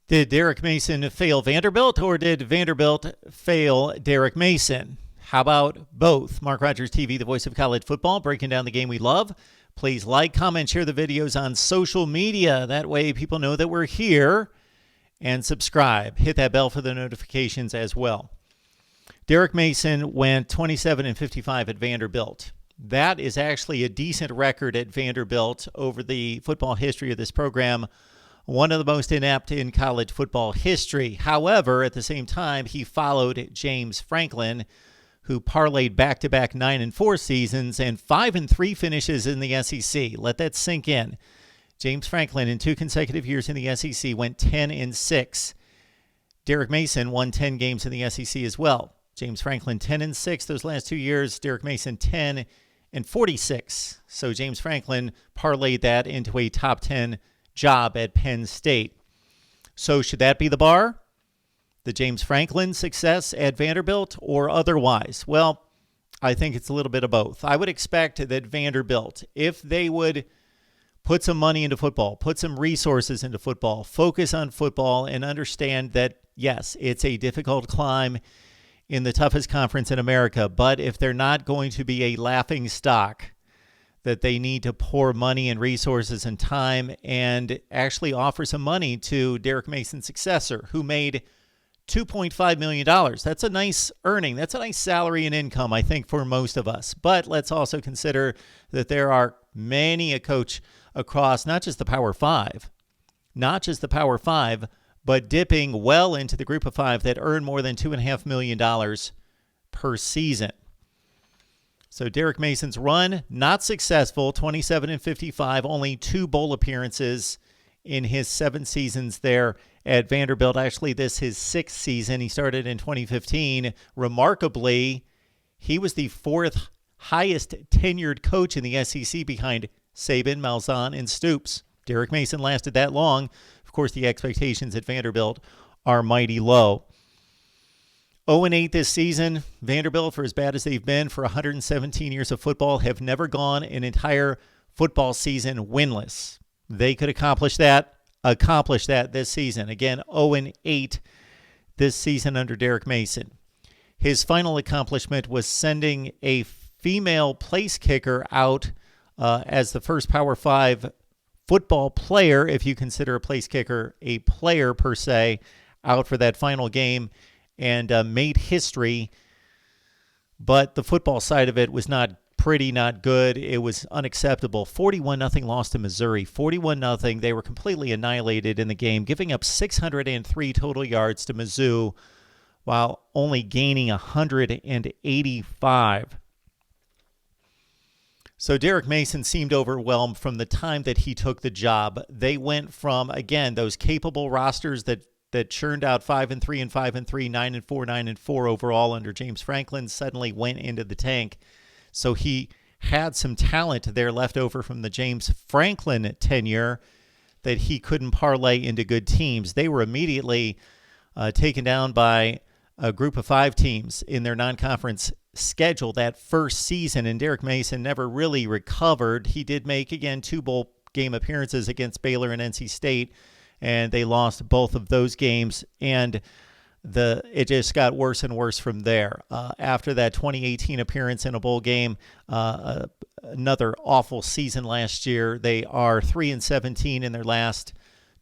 Did Derek Mason fail Vanderbilt, or did Vanderbilt fail Derek Mason? How about both? Mark Rogers TV, the voice of college football, breaking down the game we love. Please like, comment, share the videos on social media. That way people know that we're here. And subscribe. Hit that bell for the notifications as well. Derek Mason went 27-55 at Vanderbilt. That is actually a decent record at Vanderbilt over the football history of this program. One of the most inept in college football history. However, at the same time, he followed James Franklin, who parlayed back-to-back 9-4 seasons and 5-3 finishes in the SEC. Let that sink in. James Franklin, in 2 consecutive years in the SEC, went 10-6. Derek Mason won 10 games in the SEC as well. James Franklin 10-6 those last 2 years. Derek Mason 10-46. So James Franklin parlayed that into a top 10 job at Penn State. So should that be the bar? The James Franklin success at Vanderbilt or otherwise? Well, I think it's a little bit of both. I would expect that Vanderbilt, if they would put some money into football, put some resources into football, focus on football, and understand that, yes, it's a difficult climb in the toughest conference in America, but if they're not going to be a laughing stock, that they need to pour money and resources and time and actually offer some money to Derek Mason's successor, who made $2.5 million. That's a nice earning. That's a nice salary and income, I think, for most of us. But let's also consider that there are many a coach across not just the Power Five, but dipping well into the group of five that earn more than $2.5 million per season. So Derek Mason's run, not successful, 27-55, only 2 bowl appearances in his 7 seasons there at Vanderbilt. Actually, this is his 6th season. He started in 2015. Remarkably, he was the 4th highest tenured coach in the SEC behind Saban, Malzahn, and Stoops. Derek Mason lasted that long. Of course, the expectations at Vanderbilt are mighty low. 0-8 this season. Vanderbilt, for as bad as they've been for 117 years of football, have never gone an entire football season winless. They could accomplish that this season. Again, 0-8 this season under Derek Mason. His final accomplishment was sending a female place kicker out as the first Power 5 football player, if you consider a place kicker a player per se, out for that final game, and made history. But the football side of it was not pretty, not good. It was unacceptable. 41-0 loss to Missouri. 41-0. They were completely annihilated in the game, giving up 603 total yards to Mizzou while only gaining 185. So Derek Mason seemed overwhelmed from the time that he took the job. They went from, again, those capable rosters that churned out 5-3 and 5-3, 9-4, 9-4 overall under James Franklin, suddenly went into the tank. So he had some talent there left over from the James Franklin tenure that he couldn't parlay into good teams. They were immediately taken down by a group of 5 teams in their non-conference schedule that first season, and Derek Mason never really recovered. He did make, again, 2 bowl game appearances against Baylor and NC State, and they lost both of those games, and it just got worse and worse from there. After that 2018 appearance in a bowl game, another awful season last year, they are 3-17 in their last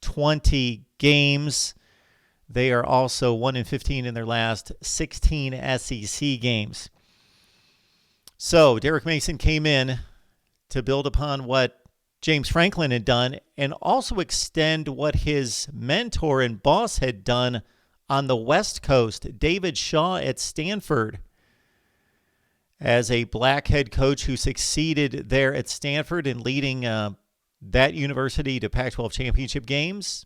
20 games. They are also 1-15 in their last 16 SEC games. So Derek Mason came in to build upon what James Franklin had done and also extend what his mentor and boss had done on the West Coast, David Shaw at Stanford. As a black head coach who succeeded there at Stanford in leading that university to Pac-12 championship games,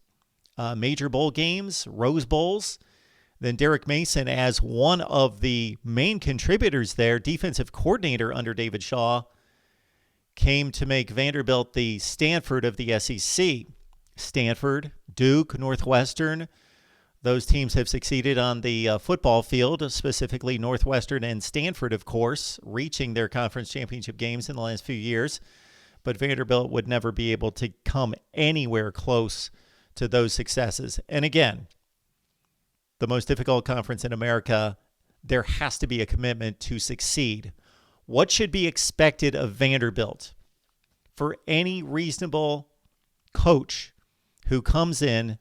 major bowl games, Rose Bowls. Then Derek Mason, as one of the main contributors there, defensive coordinator under David Shaw, came to make Vanderbilt the Stanford of the SEC. Stanford, Duke, Northwestern, those teams have succeeded on the football field, specifically Northwestern and Stanford, of course, reaching their conference championship games in the last few years. But Vanderbilt would never be able to come anywhere close to those successes. And again, the most difficult conference in America, there has to be a commitment to succeed. What should be expected of Vanderbilt? For any reasonable coach who comes in,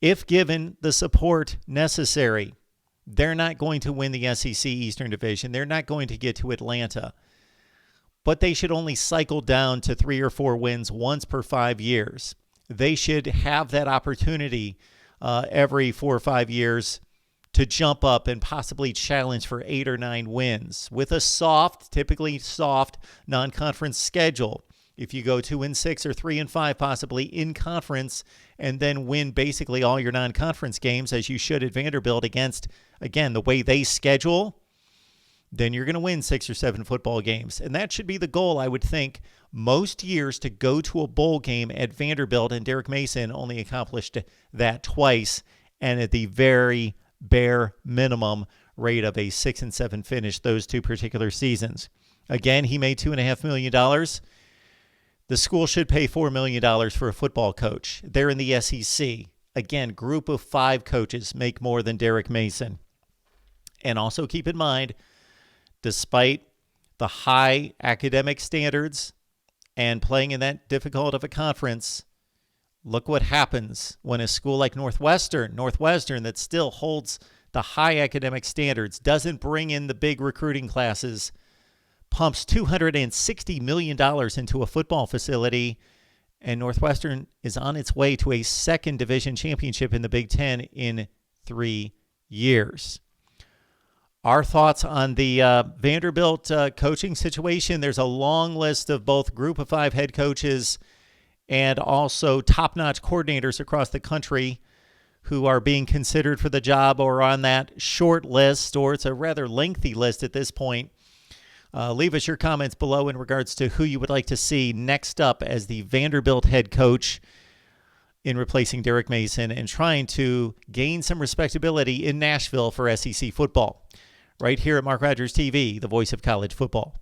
if given the support necessary, they're not going to win the SEC Eastern Division. They're not going to get to Atlanta. But they should only cycle down to 3 or 4 wins once per 5 years. They should have that opportunity every 4 or 5 years to jump up and possibly challenge for 8 or 9 wins with a typically soft non-conference schedule. If you go 2-6 or 3-5, possibly in conference, and then win basically all your non-conference games, as you should at Vanderbilt against, again, the way they schedule, then you're going to win 6 or 7 football games. And that should be the goal, I would think, most years, to go to a bowl game at Vanderbilt. And Derek Mason only accomplished that twice, and at the very bare minimum rate of a 6-7 finish those 2 particular seasons. Again, he made $2.5 million. The school should pay $4 million for a football coach. They're in the SEC. Again, group of 5 coaches make more than Derek Mason. And also keep in mind, despite the high academic standards and playing in that difficult of a conference, look what happens when a school like Northwestern that still holds the high academic standards, doesn't bring in the big recruiting classes, pumps $260 million into a football facility, and Northwestern is on its way to a second division championship in the Big Ten in 3 years. Our thoughts on the Vanderbilt coaching situation: there's a long list of both group of 5 head coaches and also top-notch coordinators across the country who are being considered for the job or on that short list, or it's a rather lengthy list at this point. Leave us your comments below in regards to who you would like to see next up as the Vanderbilt head coach in replacing Derek Mason and trying to gain some respectability in Nashville for SEC football. Right here at Mark Rogers TV, the voice of college football.